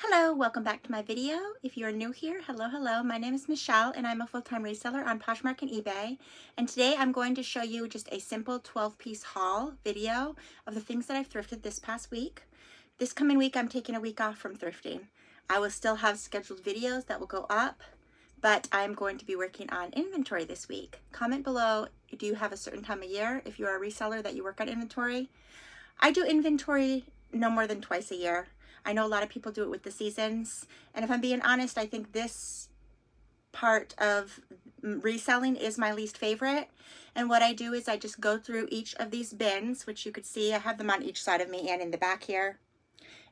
Hello, welcome back to my video. If you are new here, hello. My name is Michelle and I'm a full-time reseller on Poshmark and eBay. And today I'm going to show you just a simple 12-piece haul video of the things that I've thrifted this past week. This coming week, I'm taking a week off from thrifting. I will still have scheduled videos that will go up, but I'm going to be working on inventory this week. Comment below, do you have a certain time of year if you're a reseller that you work on inventory? I do inventory no more than twice a year. I know a lot of people do it with the seasons, and if I'm being honest, I think this part of reselling is my least favorite. And what I do is I just go through each of these bins, which you could see I have them on each side of me and in the back here,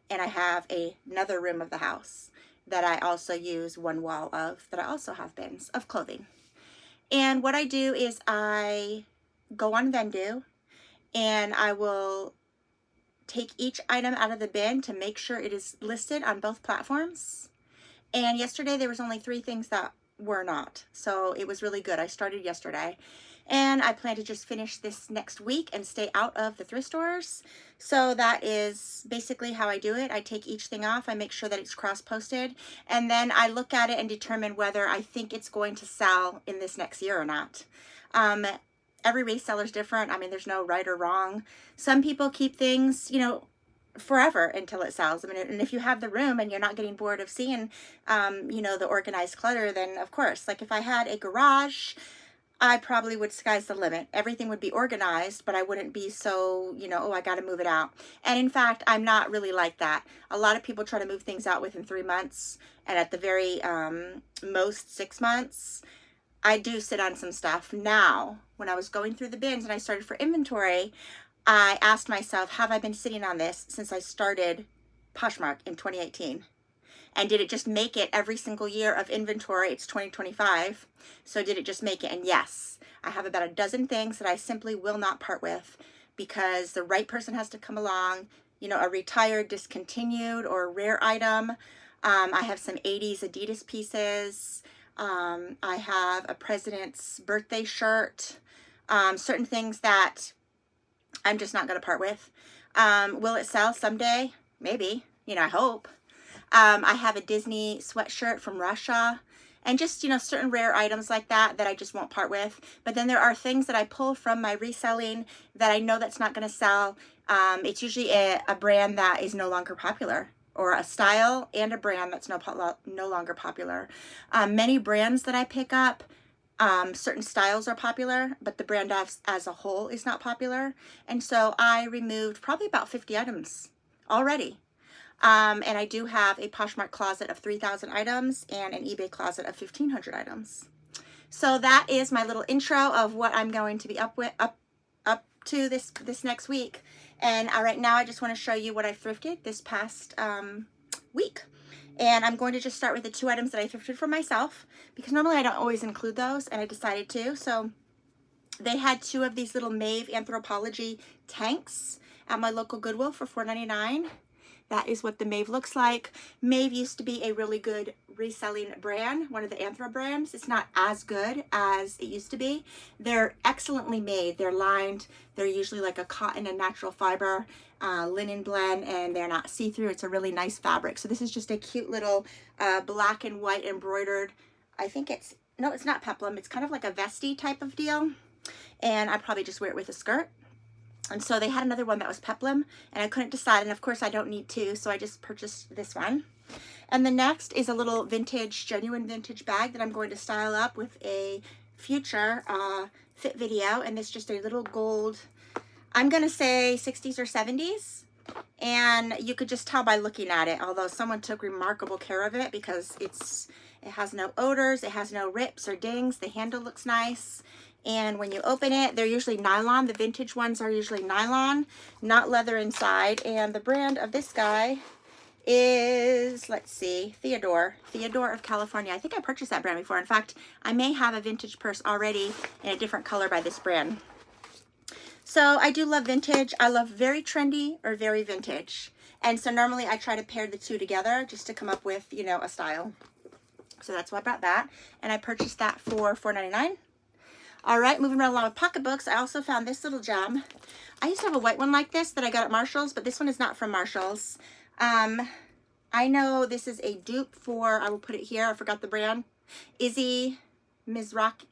and I have another room of the house that I also use one wall of, that I also have bins of clothing. And what I do is I go on Vendu and I will take each item out of the bin to make sure it is listed on both platforms. And yesterday there was only 3 things that were not, so it was really good. I started yesterday and I plan to just finish this next week and stay out of the thrift stores. So that is basically how I do it. I take each thing off, I make sure that it's cross-posted, and then I look at it and determine whether I think it's going to sell in this next year or not. Every reseller is different. I mean, there's no right or wrong. Some people keep things, forever until it sells. I mean, and if you have the room and you're not getting bored of seeing, the organized clutter, then of course, like if I had a garage, I probably would sky's the limit. Everything would be organized, but I wouldn't be so, oh, I got to move it out. And in fact, I'm not really like that. A lot of people try to move things out within 3 months, and at the very most 6 months. I do sit on some stuff. Now, when I was going through the bins and I started for inventory, I asked myself, have I been sitting on this since I started Poshmark in 2018? And did it just make it every single year of inventory? It's 2025. So did it just make it? And yes, I have about a dozen things that I simply will not part with because the right person has to come along, a retired, discontinued, or rare item. I have some 80s Adidas pieces. I have a president's birthday shirt, certain things that I'm just not going to part with. Will it sell someday? Maybe, I hope. I have a Disney sweatshirt from Russia, and just, certain rare items like that I just won't part with. But then there are things that I pull from my reselling that I know that's not going to sell. It's usually a brand that is no longer popular, or a style and a brand that's no longer popular. Many brands that I pick up, certain styles are popular, but the brand as a whole is not popular. And so I removed probably about 50 items already. And I do have a Poshmark closet of 3,000 items and an eBay closet of 1,500 items. So that is my little intro of what I'm going to be up to this next week. And right now I just want to show you what I thrifted this past week. And I'm going to just start with the 2 items that I thrifted for myself, because normally I don't always include those, and I decided to. So they had 2 of these little Maeve Anthropology tanks at my local Goodwill for $4.99. That is what the Maeve looks like. Maeve used to be a really good reselling brand, one of the Anthro brands. It's not as good as it used to be. They're excellently made. They're lined. They're usually like a cotton and natural fiber linen blend, and they're not see-through. It's a really nice fabric. So this is just a cute little black and white embroidered, I think it's not peplum. It's kind of like a vesty type of deal. And I probably just wear it with a skirt. And so they had another one that was peplum, and I couldn't decide, and of course I don't need 2, so I just purchased this one. And the next is a little genuine vintage bag that I'm going to style up with a future fit video, and it's just a little gold, I'm going to say 60s or 70s, and you could just tell by looking at it, although someone took remarkable care of it because it has no odors, it has no rips or dings, the handle looks nice. And when you open it, they're usually nylon. The vintage ones are usually nylon, not leather inside. And the brand of this guy is, let's see, Theodore of California. I think I purchased that brand before. In fact, I may have a vintage purse already in a different color by this brand. So I do love vintage. I love very trendy or very vintage. And so normally I try to pair the 2 together just to come up with, a style. So that's why I bought that. And I purchased that for $4.99. All right, moving right along with pocketbooks, I also found this little gem. I used to have a white one like this that I got at Marshall's, but this one is not from Marshall's. I know this is a dupe for, I will put it here, I forgot the brand, Izzy, Miss Rock,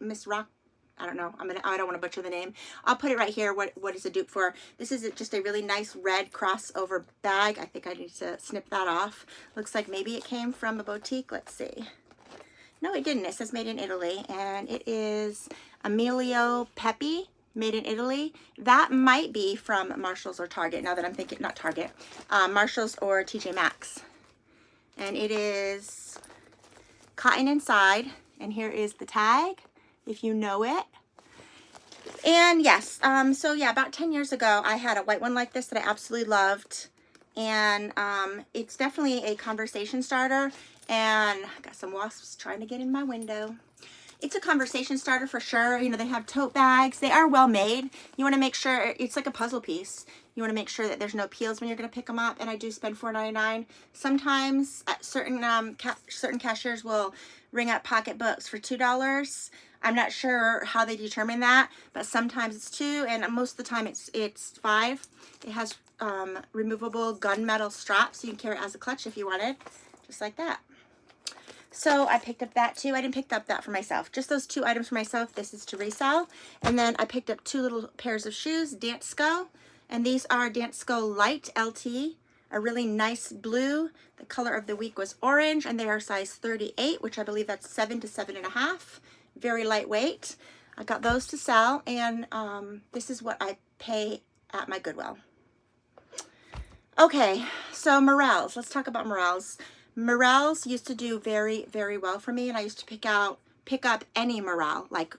I don't know, I don't want to butcher the name. I'll put it right here, what is a dupe for. This is just a really nice red crossover bag. I think I need to snip that off. Looks like maybe it came from a boutique, let's see. No, it didn't. It says made in Italy, and it is Emilio Pepe, made in Italy. That might be from Marshall's or Target, now that I'm thinking, not Target, Marshall's or TJ Maxx. And it is cotton inside, and here is the tag, if you know it. And yes, so yeah, about 10 years ago, I had a white one like this that I absolutely loved. And it's definitely a conversation starter. And I got some wasps trying to get in my window. It's a conversation starter for sure. You know, they have tote bags. They are well made. You want to make sure, it's like a puzzle piece. You want to make sure that there's no peels when you're going to pick them up. And I do spend $4.99. Sometimes at certain cashiers will ring up pocketbooks for $2. I'm not sure how they determine that, but sometimes it's $2, and most of the time it's $5. It has removable gunmetal straps, so you can carry it as a clutch if you wanted, just like that. So I picked up that too. I didn't pick up that for myself, just those 2 items for myself. This is to resell. And then I picked up 2 little pairs of shoes, Dansko, and these are Dansko Light LT, a really nice blue. The color of the week was orange, and they are size 38, which I believe that's 7 to 7.5. Very lightweight. I got those to sell, and this is what I pay at my Goodwill. Okay, so Morels. Let's talk about Morels. Morels used to do very, very well for me, and I used to pick up any Morel, like,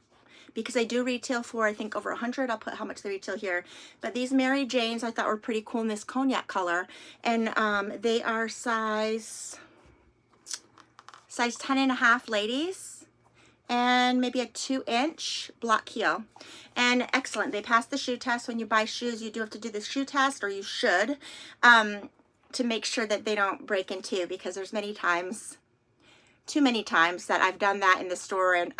because I do retail for, I think, over 100. I'll put how much they retail here. But these Mary Janes I thought were pretty cool in this cognac color, and they are size 10.5 ladies, and maybe a 2-inch block heel, and excellent. They passed the shoe test. When you buy shoes, you do have to do the shoe test, or you should, to make sure that they don't break in two, because there's too many times that I've done that in the store, and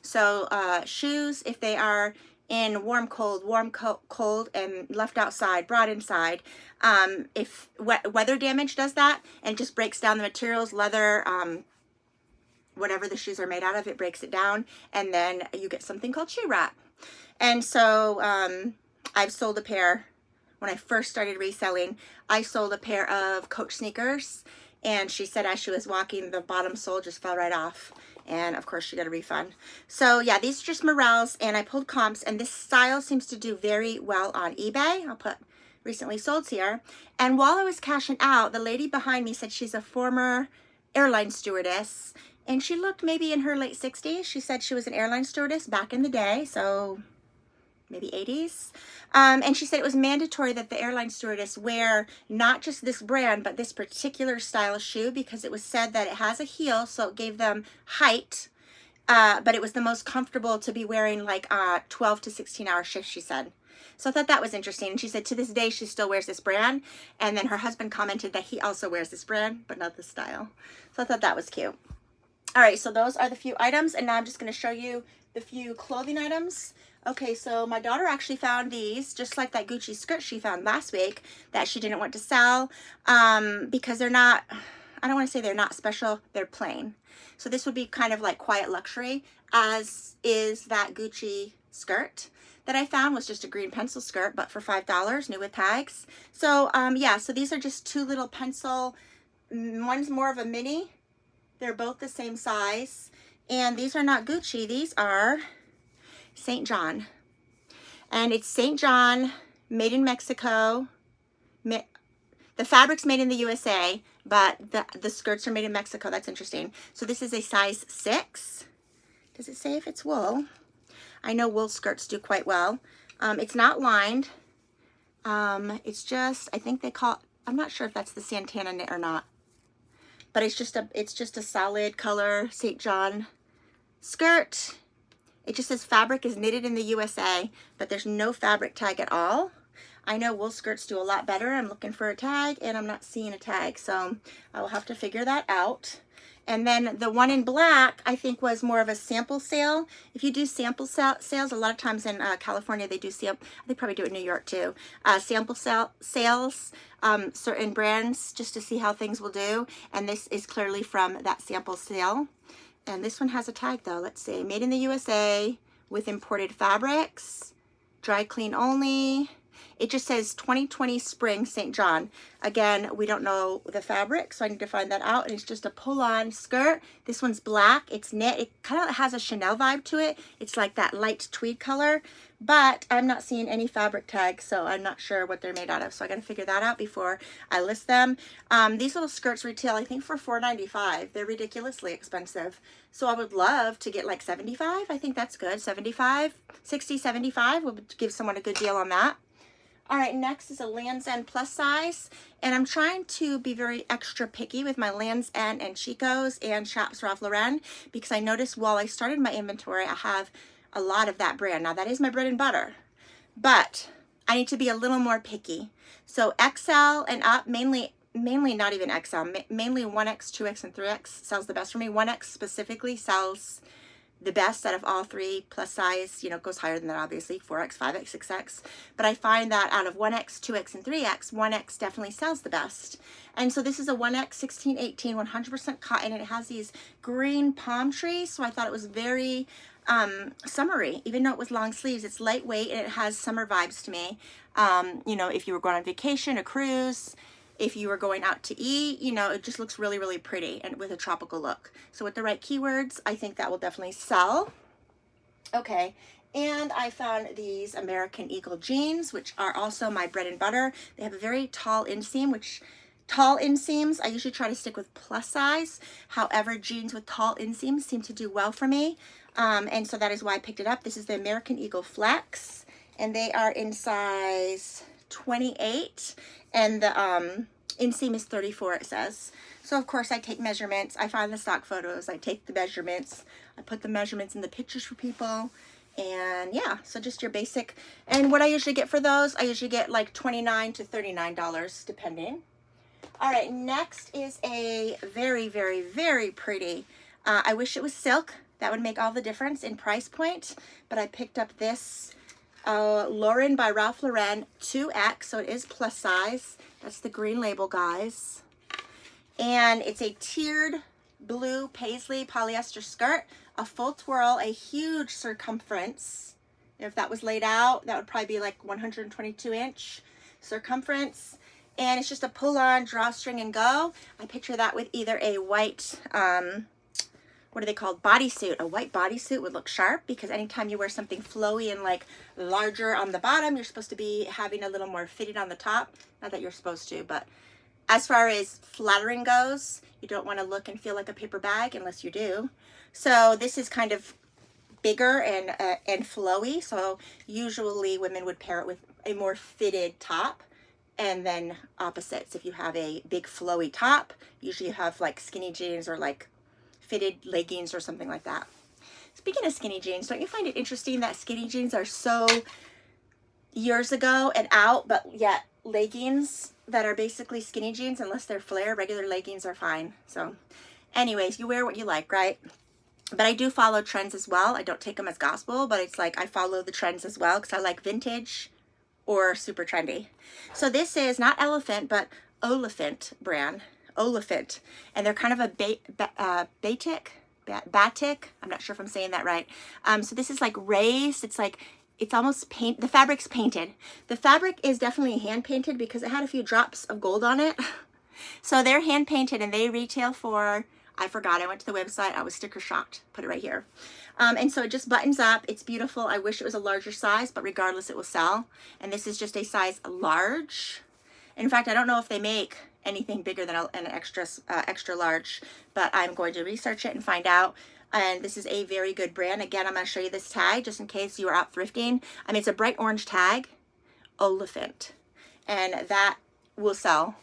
so shoes, if they are in warm cold and left outside, brought inside, if weather damage does that and just breaks down the materials, leather, whatever the shoes are made out of, it breaks it down, and then you get something called shoe rot. And so I've sold a pair. When I first started reselling, I sold a pair of Coach sneakers, and she said as she was walking, the bottom sole just fell right off, and of course she got a refund. So yeah, these are just Morels, and I pulled comps, and this style seems to do very well on eBay. I'll put recently solds here. And while I was cashing out, the lady behind me said she's a former airline stewardess, and she looked maybe in her late 60s. She said she was an airline stewardess back in the day, so maybe 80s. And she said it was mandatory that the airline stewardess wear not just this brand, but this particular style of shoe, because it was said that it has a heel, so it gave them height, but it was the most comfortable to be wearing like 12 to 16 hour shifts, she said. So I thought that was interesting. And she said to this day, she still wears this brand. And then her husband commented that he also wears this brand, but not this style. So I thought that was cute. All right, so those are the few items, and now I'm just going to show you the few clothing items. Okay, so my daughter actually found these, just like that Gucci skirt she found last week that she didn't want to sell, because they're not, I don't want to say they're not special, they're plain. So this would be kind of like quiet luxury, as is that Gucci skirt that I found was just a green pencil skirt, but for $5, new with tags. So yeah, so these are just 2 little pencil, one's more of a mini. They're both the same size, and these are not Gucci, these are St. John, and it's St. John, made in Mexico. The fabric's made in the USA, but the skirts are made in Mexico. That's interesting. So this is a size 6. Does it say if it's wool? I know wool skirts do quite well. It's not lined. It's just, I think they call, I'm not sure if that's the Santana knit or not, but it's just a solid color St. John skirt. It just says fabric is knitted in the USA, but there's no fabric tag at all. I know wool skirts do a lot better. I'm looking for a tag, and I'm not seeing a tag, so I will have to figure that out. And then the one in black, I think, was more of a sample sale. If you do sample sales, a lot of times in California, they do they probably do it in New York too. Sample sales, certain brands, just to see how things will do. And this is clearly from that sample sale. And this one has a tag though. Let's see, made in the USA with imported fabrics, dry clean only. It just says 2020 spring St. John. Again, we don't know the fabric, so I need to find that out. And it's just a pull-on skirt. This one's black. It's knit. It kind of has a Chanel vibe to it. It's like that light tweed color, but I'm not seeing any fabric tags, so I'm not sure what they're made out of. So I got to figure that out before I list them. These little skirts retail, I think, for $4.95. They're ridiculously expensive. So I would love to get like 75. I think that's good. 75, 60, 75 would give someone a good deal on that. All right, next is a Lands' End plus size, and I'm trying to be very extra picky with my Lands' End and Chico's and Chaps Ralph Lauren, because I noticed while I started my inventory, I have a lot of that brand. Now that is my bread and butter, but I need to be a little more picky. So XL and up, mainly not even XL, mainly 1X, 2X, and 3X sells the best for me. 1X specifically sells the best out of all three. Plus size, you know, goes higher than that, obviously, 4X, 5X, 6X. But I find that out of 1X, 2X, and 3X, 1X definitely sells the best. And so this is a 1X 1618, 100% cotton, and it has these green palm trees. So I thought it was very summery, even though it was long sleeves. It's lightweight and it has summer vibes to me. You know, if you were going on vacation, a cruise, if you were going out to eat, you know, it just looks really, really pretty and with a tropical look. So with the right keywords, I think that will definitely sell. Okay, and I found these American Eagle jeans, which are also my bread and butter. They have a very tall inseam, tall inseams, I usually try to stick with plus size. However, jeans with tall inseams seem to do well for me. And so that is why I picked it up. This is the American Eagle Flex, and they are in size 28, and the inseam is 34, it says. So of course I take measurements. I find the stock photos, I take the measurements, I put the measurements in the pictures for people, and yeah, so just your basic. And what I usually get for those, I usually get like $29 to $39 depending. All right, next is a very, very, very pretty, I wish it was silk. That would make all the difference in price point, but I picked up this Lauren by Ralph Lauren 2X, so it is plus size. That's the green label, guys. And it's a tiered blue paisley polyester skirt, a full twirl, a huge circumference. If that was laid out, that would probably be like 122-inch circumference. And it's just a pull-on, drawstring, and go. I picture that with either a white, what are they called? Bodysuit. A white bodysuit would look sharp, because anytime you wear something flowy and like larger on the bottom, you're supposed to be having a little more fitted on the top. Not that you're supposed to, but as far as flattering goes, you don't want to look and feel like a paper bag unless you do. So this is kind of bigger and flowy. So usually women would pair it with a more fitted top. And then opposites, if you have a big flowy top, usually you have like skinny jeans or like fitted leggings or something like that. Speaking of skinny jeans, don't you find it interesting that skinny jeans are so years ago and out, but yet leggings that are basically skinny jeans, unless they're flare, regular leggings are fine. So anyways, you wear what you like, right? But I do follow trends as well. I don't take them as gospel, but it's like I follow the trends as well, because I like vintage or super trendy. So this is not Elephant, but Oliphant brand. Oliphant, and they're kind of a batik. I'm not sure if I'm saying that right. So this is like raised. It's like, it's almost paint. The fabric's painted. The fabric is definitely hand painted because it had a few drops of gold on it. So they're hand painted, and they retail for, I forgot, I went to the website, I was sticker shocked, put it right here. And so it just buttons up. It's beautiful. I wish it was a larger size, but regardless, it will sell. And this is just a size large. In fact, I don't know if they make anything bigger than an extra large, but I'm going to research it and find out. And this is a very good brand. Again, I'm going to show you this tag just in case you are out thrifting. I mean, it's a bright orange tag, Oliphant, and that will sell.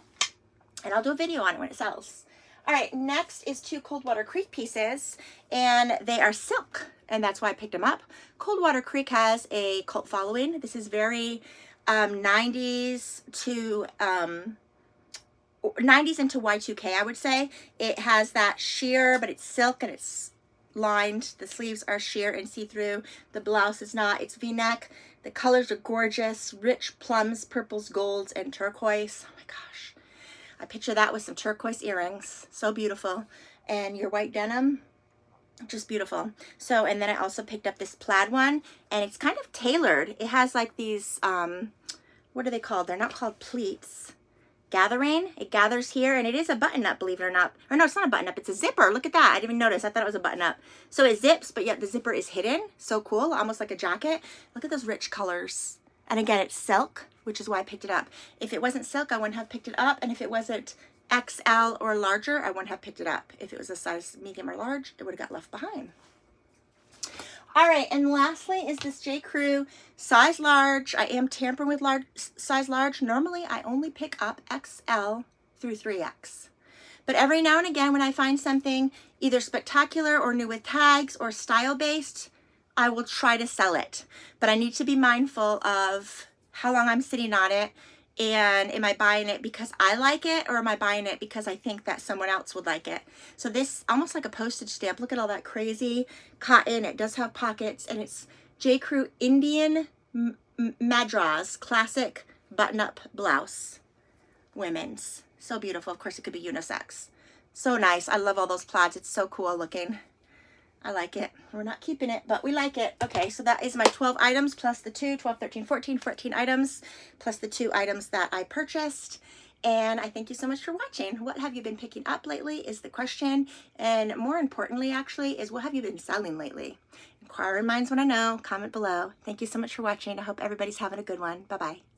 And I'll do a video on it when it sells. All right, next is two Coldwater Creek pieces, and they are silk, and that's why I picked them up. Coldwater Creek has a cult following. This is very 90s to 90s into Y2K, I would say. It has that sheer, but it's silk and it's lined. The sleeves are sheer and see-through. The blouse is not. It's V-neck. The colors are gorgeous. Rich plums, purples, golds, and turquoise. Oh my gosh. I picture that with some turquoise earrings. So beautiful. And your white denim, just beautiful. So, and then I also picked up this plaid one, and it's kind of tailored. It has like these, what are they called? They're not called pleats. Gathering. It gathers here, and it is a button-up, believe it or not. Or no, it's not a button-up. It's a zipper. Look at that. I didn't even notice. I thought it was a button-up. So it zips, but yet the zipper is hidden. So cool. Almost like a jacket. Look at those rich colors. And again, it's silk, which is why I picked it up. If it wasn't silk, I wouldn't have picked it up. And if it wasn't XL or larger, I wouldn't have picked it up. If it was a size medium or large, it would have got left behind. All right, and lastly is this J.Crew size large. I am tampering with size large. Normally, I only pick up XL through 3X. But every now and again, when I find something either spectacular or new with tags or style-based, I will try to sell it. But I need to be mindful of how long I'm sitting on it. And am I buying it because I like it, or am I buying it because I think that someone else would like it? So this, almost like a postage stamp. Look at all that crazy cotton. It does have pockets, and it's J.Crew Indian Madras classic button-up blouse. Women's. So beautiful. Of course, it could be unisex. So nice. I love all those plaids. It's so cool looking. I like it. We're not keeping it, but we like it. Okay, so that is my 12 items plus the 12, 13, 14 items, plus the 2 items that I purchased. And I thank you so much for watching. What have you been picking up lately is the question. And more importantly, actually, is what have you been selling lately? Inquiring minds want to know. Comment below. Thank you so much for watching. I hope everybody's having a good one. Bye-bye.